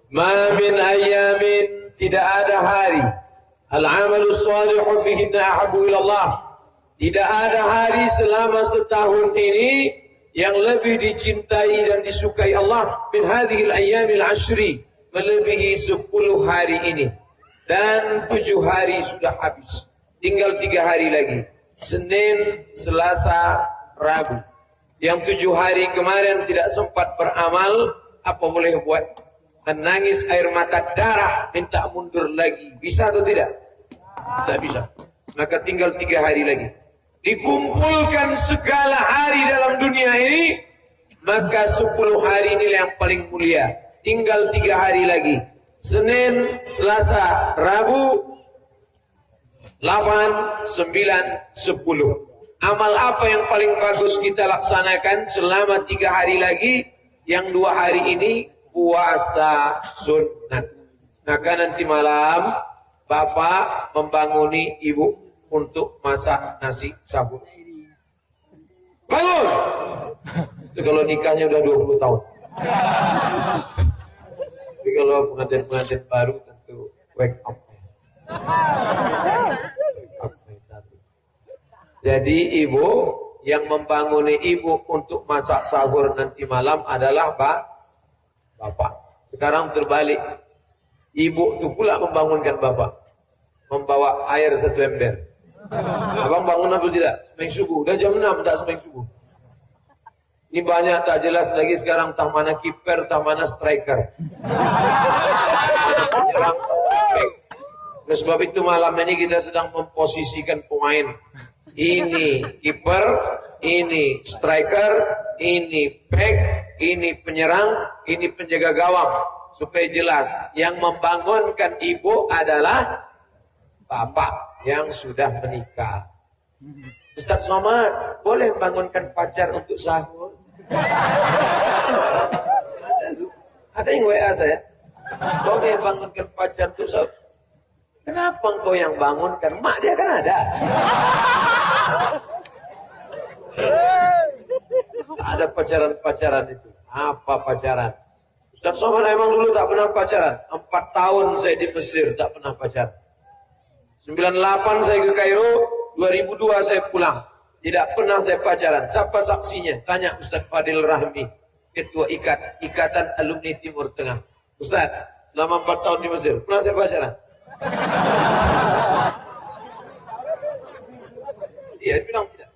Ma min ayamin, tidak ada hari. Al-amalu salihu fihinna ahabbu ilallah. Tidak ada hari selama setahun ini yang lebih dicintai dan disukai Allah min hadhil ayyamil ashri, melebihi 10 hari ini. Dan 7 hari sudah habis. Tinggal 3 hari lagi. Senin, Selasa, Rabu. Yang 7 hari kemarin tidak sempat beramal, apa boleh buat? Menangis air mata darah, minta mundur lagi. Bisa atau tidak? Tidak bisa. Maka tinggal 3 hari lagi. Dikumpulkan segala hari dalam dunia ini, maka 10 hari ini yang paling mulia. Tinggal 3 hari lagi. Senin, Selasa, Rabu, 8, 9, 10. Amal apa yang paling bagus kita laksanakan selama 3 hari lagi? Yang 2 hari ini puasa sunat. Maka nanti malam bapak membanguni ibu untuk masak nasi sahur. Bangun! Itu kalau nikahnya udah 20 tahun. Tapi kalau pengantin-pengantin baru tentu wake up. Jadi ibu yang membanguni ibu untuk masak sahur nanti malam adalah bapak. Sekarang terbalik. Ibu itu pula membangunkan bapak. Membawa air 1 ember. Abang bangun apa tidak? Sembahyang subuh. Udah jam 6 tak sembahyang subuh. Ini banyak tak jelas lagi sekarang, tah mana kiper, tah mana striker. Penyerang, oleh sebab itu malam ini kita sedang memposisikan pemain. Ini kiper, ini striker, ini back, ini penyerang, ini penjaga gawang. Supaya jelas, yang membangunkan ibu adalah bapak yang sudah menikah. Ustaz Somad, boleh membangunkan pacar untuk sahur? Ada yang WA saya. Boleh bangunkan pacar untuk sahur. Kenapa engkau yang bangunkan? Mak dia kan ada. Tak ada pacaran-pacaran itu. Apa pacaran? Ustaz Somad emang dulu tak pernah pacaran. 4 tahun saya di Mesir tak pernah pacaran. 98 saya ke Kairo, 2002 saya pulang. Tidak pernah saya pacaran. Siapa saksinya? Tanya Ustaz Fadil Rahmi, Ketua Ikatan Alumni Timur Tengah. Ustaz, selama 4 tahun di Mesir, pernah saya pacaran? Dia bilang tidak.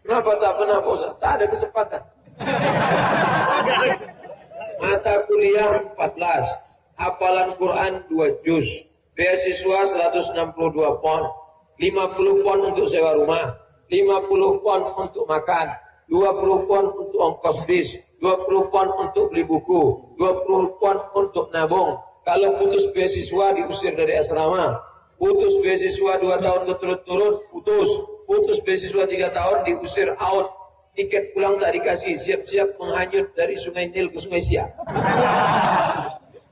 Kenapa tak pernah Ustaz? Tak ada kesempatan. Mata kuliah 14, hafalan Quran 2 juz, beasiswa 162 pon, 50 pon untuk sewa rumah, 50 pon untuk makan, 20 pon untuk ongkos bis, 20 pon untuk beli buku, 20 pon untuk nabung. Kalau putus beasiswa diusir dari asrama, putus beasiswa 2 tahun berturut-turut, putus beasiswa 3 tahun diusir out. Tiket pulang tak dikasih, siap-siap menghanyut dari Sungai Nil ke Sungai Siak.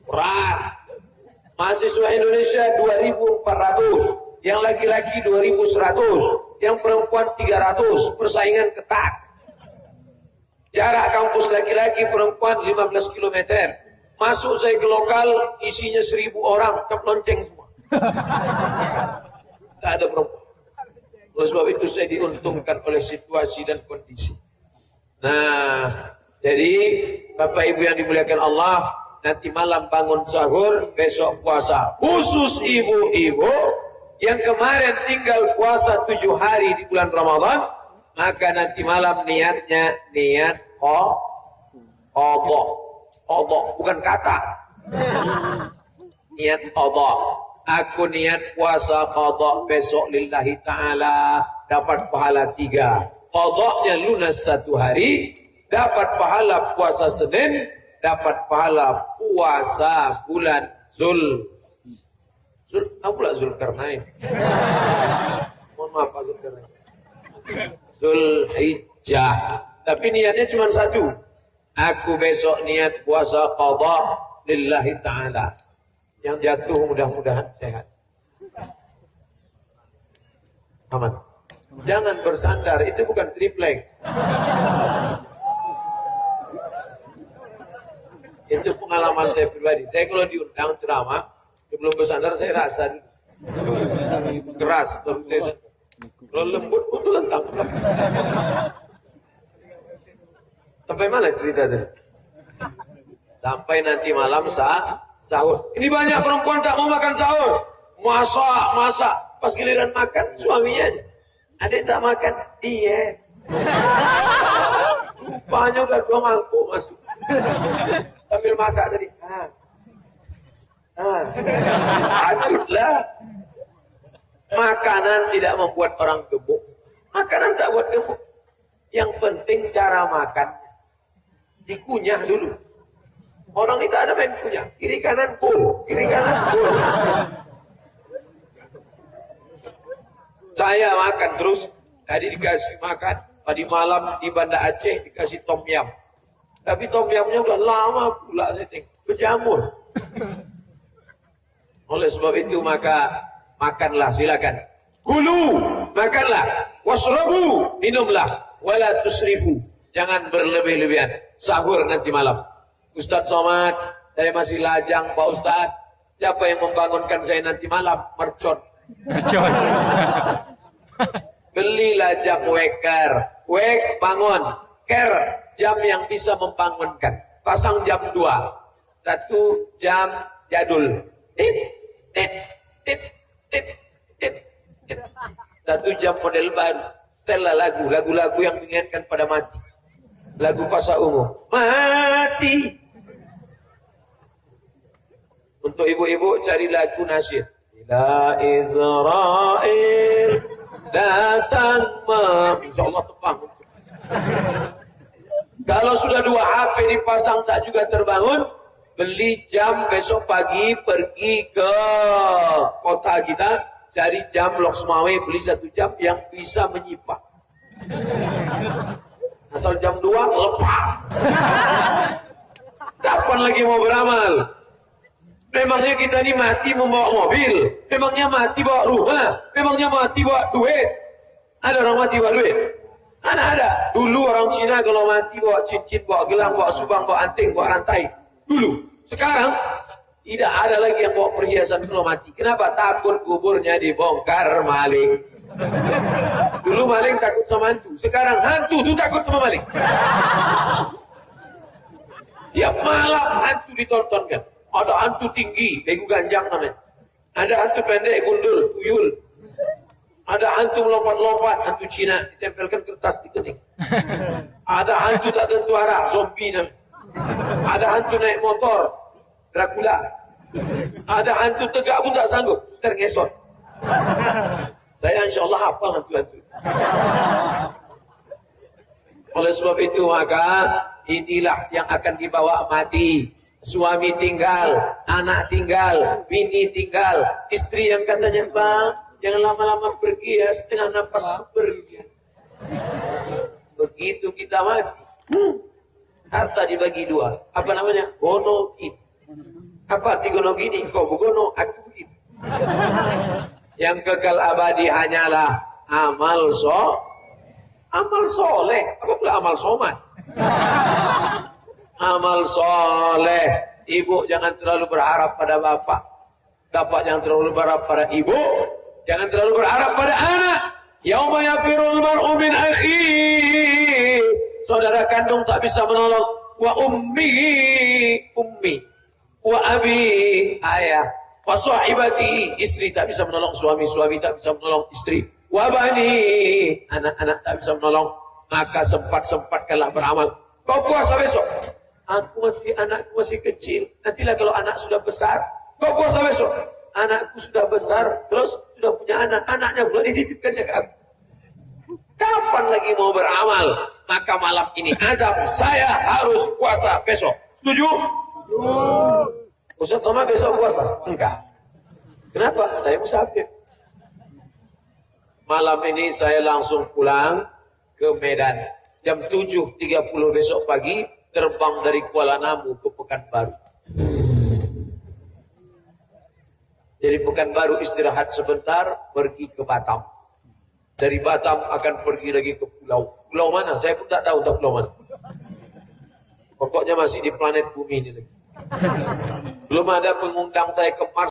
Berat. Mahasiswa Indonesia 2.400, yang laki-laki 2.100, yang perempuan 300, persaingan ketat. Jarak kampus laki-laki perempuan 15 km. Masuk saya ke lokal, isinya 1.000 orang, cap lonceng semua. Tak ada perempuan. Oleh sebab itu saya diuntungkan oleh situasi dan kondisi. Nah, jadi Bapak Ibu yang dimuliakan Allah, nanti malam bangun sahur, besok puasa. Khusus ibu-ibu yang kemarin tinggal puasa 7 hari di bulan Ramadan, maka nanti malam niatnya niat qadha, bukan kata. Niat qadha. Aku niat puasa qadha besok lillahi ta'ala, dapat pahala 3. Qadhanya lunas 1 hari, dapat pahala puasa Senin, dapat pahala puasa bulan pula Zulkarnain. Mohon maaf Pak Zulkarnain. Zulhijjah. Tapi niatnya cuma 1. Aku besok niat puasa qadha lillahi ta'ala. Yang jatuh mudah-mudahan sehat. Aman. Jangan bersandar, itu bukan triplek. Itu pengalaman saya pribadi. Saya kalau diundang ceramah, sebelum bersandar saya rasa keras. Kalau lembut, itu lentang. Sampai mana cerita tadi? Sampai nanti malam sahur. Ini banyak perempuan tak mau makan sahur. Masak. Pas giliran makan, suaminya aja. Ada yang tak makan, dia. Rupanya udah 2 mangkuk masuk. Sambil masak tadi. Adutlah. Makanan tidak membuat orang gemuk. Makanan tak buat gemuk. Yang penting cara makan. Dikunyah dulu. Orang itu ada main kunyah. Kiri kanan gol. Saya makan terus. Tadi dikasih makan. Tadi malam di Banda Aceh dikasih tom yum. Tapi tom yumnya udah lama pula saya tengok. Berjamur. Oleh sebab itu maka makanlah, silakan. Kulu, makanlah. Wasrabu, minumlah. Wala tusrifu. Jangan berlebih-lebihan. Sahur nanti malam. Ustaz Somad, saya masih lajang Pak Ustaz. Siapa yang membangunkan saya nanti malam? Mercon. Belilah jam weker. Wek bangun. Ker, jam yang bisa membangunkan. Pasang jam 2. 1 jam jadul. Tit, tit, tit, tit, tit, tit. 1 jam model baru. Setelah lagu-lagu yang mengingatkan pada mati. Lagu Pasar Ungu. Mati. Untuk ibu-ibu cari lagu nasyid. Bila Israel datang insyaallah tepang. Kalau sudah 2 HP dipasang tak juga terbangun, beli jam besok pagi pergi ke kota kita, cari jam Loksmawe, beli 1 jam yang bisa menyipak. Asal jam 2 lepas. Kapan lagi mau beramal? Memangnya kita ini mati membawa mobil? Memangnya mati bawa rumah? Memangnya mati bawa duit? Ada orang mati bawa duit? Mana ada? Dulu orang Cina kalau mati bawa cincin, bawa gelang, bawa subang, bawa anting, bawa rantai. Dulu. Sekarang tidak ada lagi yang bawa perhiasan kalau mati. Kenapa? Takut kuburnya dibongkar maling. Dulu maling takut sama hantu. Sekarang hantu tuh takut sama maling. Tiap malam hantu ditontonkan. Ada hantu tinggi, begu ganjang namanya. Ada hantu pendek, gundul, tuyul. Ada hantu melompat-lompat, hantu Cina, ditempelkan kertas di kening. Ada hantu tak tentu arah, zombie namanya. Ada hantu naik motor, Dracula. Ada hantu tegak pun tak sanggup, suster ngesot. Saya insya Allah hafal hantu-hantu. Oleh sebab itu maka inilah yang akan dibawa mati. Suami tinggal, anak tinggal, bini tinggal, istri yang katanya, bang, jangan lama-lama pergi ya, setengah nafas pergi. Begitu kita mati, harta dibagi 2. Apa namanya? Gono gini. Apa arti gono gini? Kau begono, aku gini. Yang kekal abadi hanyalah amal soleh. Apa pula amal somat? Amal soleh. Ibu jangan terlalu berharap pada bapak. Bapak jangan terlalu berharap pada ibu. Jangan terlalu berharap pada anak. Yauma yafirul mar'u min akhi. Saudara kandung tak bisa menolong. Wa ummi. Wa abi, ayah. Wa sahibati, istri tak bisa menolong suami. Suami tak bisa menolong istri. Wa bani, anak-anak tak bisa menolong. Maka sempat-sempatkanlah beramal. Kau puasa besok. Anakku masih kecil. Nantilah kalau anak sudah besar. Kau puasa besok. Anakku sudah besar. Terus sudah punya anak. Anaknya pula dititipkannya ke aku. Kapan lagi mau beramal? Maka malam ini azam. Saya harus puasa besok. Setuju? Ustaz sama besok puasa? Enggak. Kenapa? Saya musafir. Malam ini saya langsung pulang ke Medan. Jam 7.30 besok pagi terbang dari Kuala Namu ke Pekanbaru. Dari Pekanbaru istirahat sebentar, pergi ke Batam. Dari Batam akan pergi lagi ke pulau. Pulau mana? Saya pun tak tahu pulau mana. Pokoknya masih di planet bumi ini lagi. Belum ada pengundang saya ke Mars.